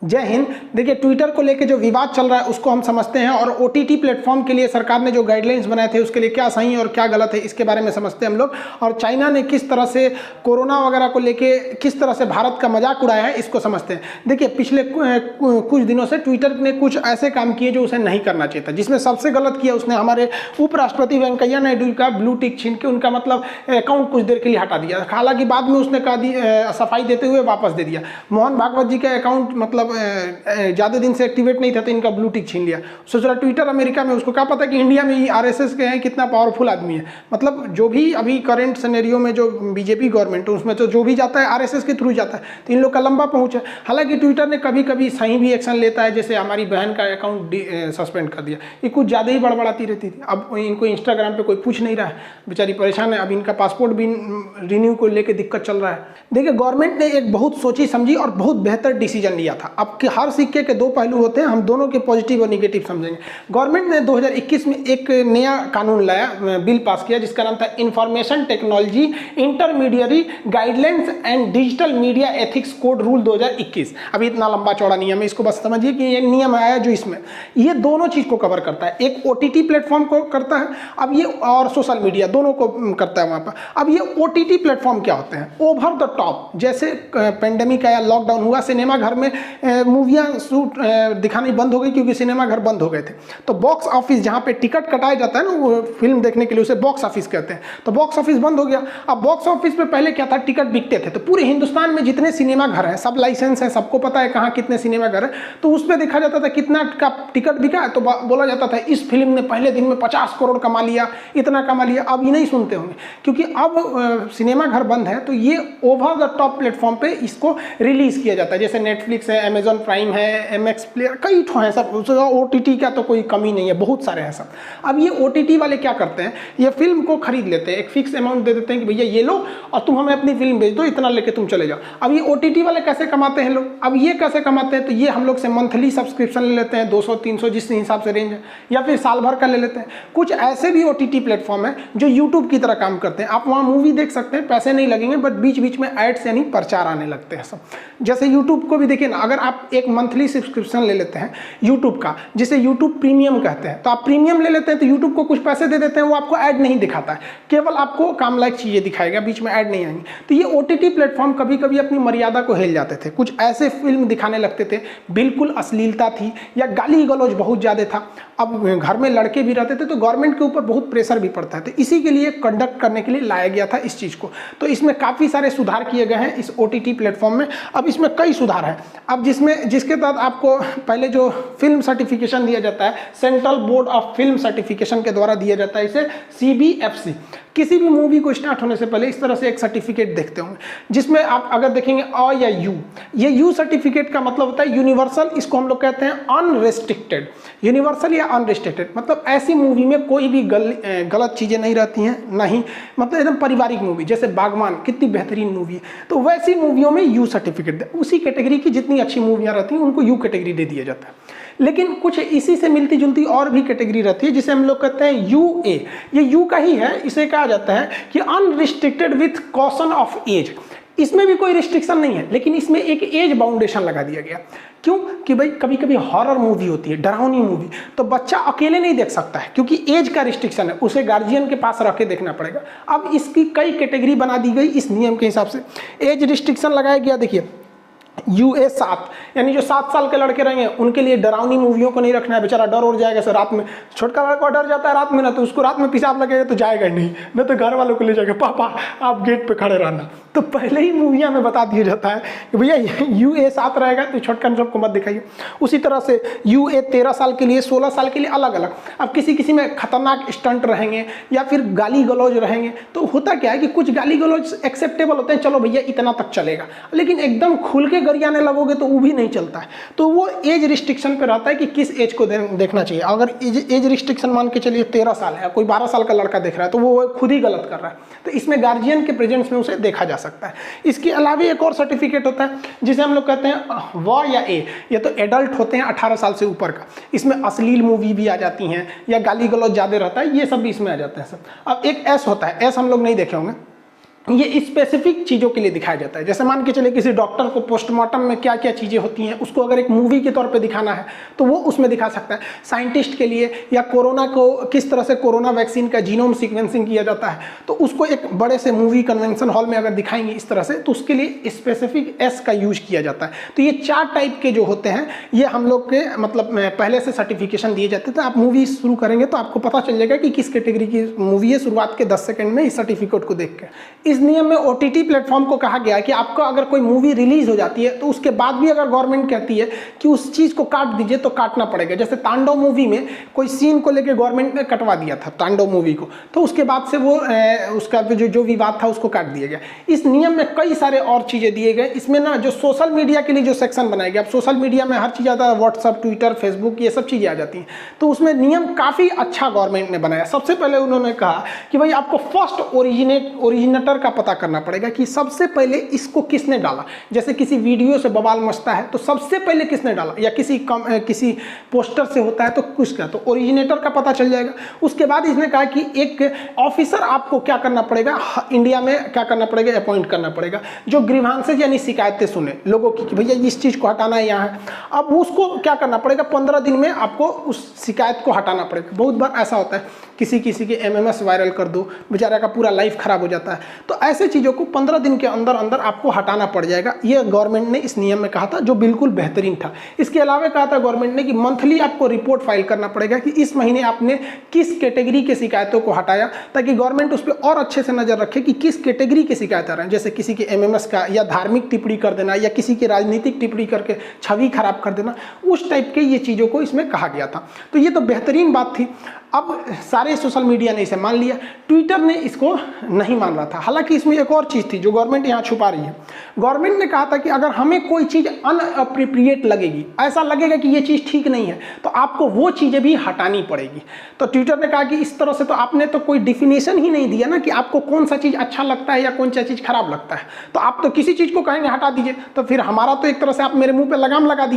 जय हिंद। देखिए, ट्विटर को लेके जो विवाद चल रहा है उसको हम समझते हैं, और ओटीटी प्लेटफॉर्म के लिए सरकार ने जो गाइडलाइंस बनाए थे उसके लिए क्या सही और क्या गलत है इसके बारे में समझते हैं हम लोग। और चाइना ने किस तरह से कोरोना वगैरह को लेके किस तरह से भारत का मजाक उड़ाया है इसको समझते हैं। देखिए, पिछले कुछ दिनों से ट्विटर ने कुछ ऐसे काम किए जो उसे नहीं करना चाहिए था, जिसमें सबसे गलत किया उसने हमारे उपराष्ट्रपति वेंकैया नायडू का ब्लू टिक छीन के उनका मतलब अकाउंट कुछ देर के लिए हटा दिया। हालांकि बाद में उसने कहा सफाई देते हुए वापस दे दिया। मोहन भागवत जी का अकाउंट मतलब ज़्यादा दिन से एक्टिवेट नहीं था तो इनका ब्लू टिक छीन लिया। सोच रहा ट्विटर अमेरिका में, उसको क्या पता कि इंडिया में ही आरएसएस के हैं, कितना पावरफुल आदमी है। मतलब जो भी अभी करंट सिनेरियो में जो बीजेपी गवर्नमेंट है उसमें तो जो भी जाता है आरएसएस के थ्रू जाता है, तो इन लोग का लंबा पहुंच है। हालांकि ट्विटर ने कभी कभी सही भी एक्शन लेता है, जैसे हमारी बहन का अकाउंट सस्पेंड कर दिया। ये कुछ ज़्यादा ही बड़बड़ाती रहती थी। अब इनको इंस्टाग्राम पे कोई पूछ नहीं रहा है, बेचारी परेशान है। अब इनका पासपोर्ट भी रिन्यू को लेकर दिक्कत चल रहा है। देखिए, गवर्नमेंट ने एक बहुत सोची समझी और बहुत बेहतर डिसीजन लिया था। अब कि हर सिक्के के दो पहलू होते हैं, हम दोनों के पॉजिटिव और निगेटिव समझेंगे। गवर्नमेंट ने 2021 में एक नया कानून लाया, बिल पास किया, जिसका नाम था information technology intermediary guidelines and digital media ethics code rule 2021। अभी इतना लंबा चौड़ा नियम है, इसको बस समझिए कि ये नियम आया जो इसमें ये दोनों चीज को कवर करता है। एक ओटीटी प्लेटफॉर्म को करता है, अब ये और सोशल मीडिया दोनों को करता है वहां पर। अब ये ओटीटी प्लेटफॉर्म क्या होते हैं? ओवर द टॉप, जैसे पेंडेमिक आया, लॉकडाउन हुआ, सिनेमा घर में मूवियाँ शूट दिखानी बंद हो गई क्योंकि सिनेमा घर बंद हो गए थे। तो बॉक्स ऑफिस जहाँ पे टिकट कटाया जाता है ना वो फिल्म देखने के लिए, उसे बॉक्स ऑफिस कहते हैं। तो बॉक्स ऑफिस बंद हो गया। अब बॉक्स ऑफिस पे पहले क्या था, टिकट बिकते थे। तो पूरे हिंदुस्तान में जितने सिनेमा घर हैं सब लाइसेंस है, सबको पता है कहाँ कितने सिनेमा घर है। तो उस पर देखा जाता था कितना का टिकट बिका है, तो बोला जाता था इस फिल्म ने पहले दिन में 50 करोड़ कमा लिया, इतना कमा लिया। अब ये नहीं सुनते होंगे क्योंकि अब सिनेमा घर बंद है, तो ये ओवर द टॉप प्लेटफॉर्म पे इसको रिलीज किया जाता है। जैसे नेटफ्लिक्स है, अमेजॉन प्राइम है, एमएक्स प्लेयर, कई ठो है सब। ओटीटी का तो कोई कमी नहीं है, बहुत सारे हैं सब। अब ये ओटीटी वाले क्या करते हैं, ये फिल्म को खरीद लेते हैं, एक फिक्स अमाउंट दे देते हैं कि भैया ये लो और तुम हमें अपनी फिल्म भेज दो, इतना लेके तुम चले जाओ। अब ये ओटीटी वाले कैसे कमाते हैं लोग? अब ये कैसे कमाते हैं, तो ये हम लोग से मंथली सब्सक्रिप्शन ले लेते हैं, 200-300 जिस हिसाब से रेंज है, या फिर साल भर का ले लेते हैं। कुछ ऐसे भी ओटीटी प्लेटफॉर्म है जो यूट्यूब की तरह काम करते हैं। आप वहाँ मूवी देख सकते हैं, पैसे नहीं लगेंगे, बट बीच बीच में एड्स यानी प्रचार आने लगते हैं सब। जैसे यूट्यूब को भी देखिए ना, अगर आप एक मंथली सब्सक्रिप्शन ले लेते हैं यूट्यूब का, जिसे यूट्यूब प्रीमियम कहते हैं, तो आप प्रीमियम ले लेते हैं तो यूट्यूब को कुछ पैसे दे देते हैं, वो आपको ऐड नहीं दिखाता है, केवल आपको काम लायक चीजें दिखाएगा, बीच में ऐड नहीं आएंगी। तो ये ओटीटी प्लेटफॉर्म कभी कभी अपनी मर्यादा को हिल जाते थे। कुछ ऐसे फिल्म दिखाने लगते थे बिल्कुल अश्लीलता थी या गाली गलौज बहुत ज्यादा था। अब घर में लड़के भी रहते थे तो गवर्नमेंट के ऊपर बहुत प्रेशर भी पड़ता है, तो इसी के लिए कंडक्ट करने के लिए लाया गया था इस चीज को। तो इसमें काफी सारे सुधार किए गए हैं इस ओटीटी प्लेटफॉर्म में। अब इसमें कई सुधार है। अब जिसके तहत आपको पहले जो फिल्म सर्टिफिकेशन दिया जाता है, central board of film certification के द्वारा दिया जाता है, इसे सीबीएफसी। किसी भी मूवी को स्टार्ट होने से पहले इस तरह से एक सर्टिफिकेट देखते होंगे, जिसमें आप अगर देखेंगे अ या यू, ये यू सर्टिफिकेट का मतलब होता है यूनिवर्सल। इसको हम लोग कहते हैं अनरेस्ट्रिक्टेड। यूनिवर्सल या अनरेस्ट्रिक्टेड मतलब ऐसी मूवी में कोई भी गलत चीजें नहीं रहती हैं, नहीं, मतलब एकदम पारिवारिक मूवी, जैसे बागवान कितनी बेहतरीन मूवी है, तो वैसी मूवियों में यू सर्टिफिकेट दे। उसी कैटेगरी की जितनी अच्छी मूवियां रहती हैं उनको यू कैटेगरी दे दिया जाता है। लेकिन कुछ इसी से मिलती जुलती और भी कैटेगरी रहती है जिसे हम लोग कहते हैं यूए। ये यू का ही है, इसे कहा जाता है कि unrestricted with caution of age. इसमें भी कोई रिस्ट्रिक्शन नहीं है, लेकिन इसमें एक एज बाउंडेशन लगा दिया गया। क्यों? कि भाई कभी कभी हॉरर मूवी होती है, डरावनी मूवी, तो बच्चा अकेले नहीं देख सकता है क्योंकि एज का रिस्ट्रिक्शन है, उसे गार्जियन के पास रख के देखना पड़ेगा। अब इसकी कई कैटेगरी बना दी गई इस नियम के हिसाब से। एज रिस्ट्रिक्शन लगाया गया, देखिए यूए 7, यानी जो 7 साल के लड़के रहेंगे उनके लिए डरावनी मूवियों को नहीं रखना है। बेचारा डर उड़ जाएगा, सर रात में, छोटका लड़का डर जाता है रात में ना, तो उसको रात में पेशाब लगेगा तो जाएगा ही नहीं, तो घर वालों को ले जाएगा, पापा आप गेट पे खड़े रहना। तो पहले ही मूवियाँ में बता दिया जाता है कि भैया यूए 7 रहेगा तो छोटका सबको मत दिखाइए। उसी तरह से यूए 13 साल के लिए, 16 साल के लिए अलग अलग। अब किसी में खतरनाक स्टंट रहेंगे या फिर गाली गलौज रहेंगे, तो होता क्या है कि कुछ गाली गलौज एक्सेप्टेबल होते हैं, चलो भैया इतना तक चलेगा, लेकिन एकदम खुल के गरियाने लगोगे तो वो भी नहीं चलता है। तो वो एज रिस्ट्रिक्शन पे रहता है कि किस एज को देखना चाहिए। अगर एज रिस्ट्रिक्शन मान के चलिए 13 साल है, कोई 12 साल का लड़का देख रहा है तो वो खुद ही गलत कर रहा है, तो इसमें गार्जियन के प्रेजेंस में उसे देखा जा सकता है। इसके अलावा एक और सर्टिफिकेट होता है जिसे हम लोग कहते हैं व या ए। ये तो एडल्ट होते हैं 18 साल से ऊपर का, इसमें अश्लील मूवी भी आ जाती हैं या गाली गलौज ज्यादा रहता है, ये सब भी इसमें आ जाते हैं सब। अब एक एस होता है, एस हम लोग नहीं देखे होंगे, ये स्पेसिफिक चीज़ों के लिए दिखाया जाता है। जैसे मान के चले किसी डॉक्टर को पोस्टमार्टम में क्या क्या चीज़ें होती हैं उसको अगर एक मूवी के तौर पे दिखाना है तो वो उसमें दिखा सकता है। साइंटिस्ट के लिए या कोरोना को किस तरह से कोरोना वैक्सीन का जीनोम सीक्वेंसिंग किया जाता है तो उसको एक बड़े से मूवी कन्वेंशन हॉल में अगर दिखाएंगे इस तरह से तो उसके लिए स्पेसिफिक एस का यूज किया जाता है। तो ये 4 टाइप के जो होते हैं ये हम लोग के मतलब पहले से सर्टिफिकेशन दिए जाते थे। आप मूवी शुरू करेंगे तो आपको पता चल जाएगा कि किस कैटेगरी की मूवी है शुरुआत के 10 सेकंड में इस सर्टिफिकेट को देख के। इस नियम में ओटीटी प्लेटफॉर्म को कहा गया है कि आपको अगर कोई मूवी रिलीज हो जाती है तो उसके बाद भी अगर गवर्नमेंट कहती है कि उस चीज़ को काट दीजिए तो काटना पड़ेगा। जैसे तांडव मूवी में कोई सीन को लेकर गवर्नमेंट ने कटवा दिया था तांडव मूवी को, तो उसके बाद से वो उसका जो विवाद था उसको काट दिया गया। इस नियम में कई सारे और चीज़ें दिए गए। इसमें ना जो सोशल मीडिया के लिए जो सेक्शन बनाया गया, अब सोशल मीडिया में हर चीज़ आता है, व्हाट्सअप, ट्विटर, फेसबुक, ये सब चीज़ें आ जाती हैं। तो उसमें नियम काफ़ी अच्छा गवर्नमेंट ने बनाया। सबसे पहले उन्होंने कहा कि भाई आपको फर्स्ट ओरिजिनेटर का पता करना पड़ेगा कि सबसे पहले इसको किसने डाला। जैसे किसी वीडियो से बवाल मचता है तो सबसे पहले किसने डाला, या किसी पोस्टर से होता है तो किसका, तो ओरिजिनेटर का पता चल जाएगा। उसके बाद इसने कहा कि एक ऑफिसर आपको क्या करना पड़ेगा, इंडिया में क्या करना पड़ेगा, अपॉइंट करना पड़ेगा, जो ग्रीवांसेज यानी शिकायतें सुने लोगों की कि भैया इस चीज़ को हटाना है यहाँ है। अब उसको क्या करना पड़ेगा, 15 दिन में आपको उस शिकायत को हटाना पड़ेगा। बहुत बार ऐसा होता है किसी के एमएमएस वायरल कर दो, बेचारा का पूरा लाइफ खराब हो जाता है। तो ऐसे चीज़ों को 15 दिन के अंदर अंदर आपको हटाना पड़ जाएगा। ये गवर्नमेंट ने इस नियम में कहा था, जो बिल्कुल बेहतरीन था। इसके अलावा कहा था गवर्नमेंट ने कि मंथली आपको रिपोर्ट फाइल करना पड़ेगा कि इस महीने आपने किस कैटेगरी के शिकायतों को हटाया, ताकि गवर्नमेंट उस पर और अच्छे से नजर रखे कि किस कैटेगरी के शिकायत आ रहे हैं। जैसे किसी के एमएमएस का, या धार्मिक टिप्पणी कर देना, या किसी की राजनीतिक टिप्पणी करके छवि खराब कर देना, उस टाइप के ये चीज़ों को इसमें कहा गया था। तो ये तो बेहतरीन बात थी। अब सारे सोशल मीडिया ने इसे मान लिया, ट्विटर ने इसको नहीं मान रहा था। हालांकि इसमें एक और चीज़ थी जो गवर्नमेंट यहाँ छुपा रही है। गवर्नमेंट ने कहा था कि अगर हमें कोई चीज़ अनअप्रोप्रिएट लगेगी, ऐसा लगेगा कि ये चीज़ ठीक नहीं है, तो आपको वो चीज़ें भी हटानी पड़ेगी। तो ट्विटर ने कहा कि इस तरह से तो आपने तो कोई डिफिनेशन ही नहीं दिया ना कि आपको कौन सा चीज़ अच्छा लगता है या कौन सा चीज़ खराब लगता है। तो आप तो किसी चीज़ को कहेंगे हटा दीजिए, तो फिर हमारा तो एक तरह से आप मेरे मुँह पर लगाम लगा दीजिए।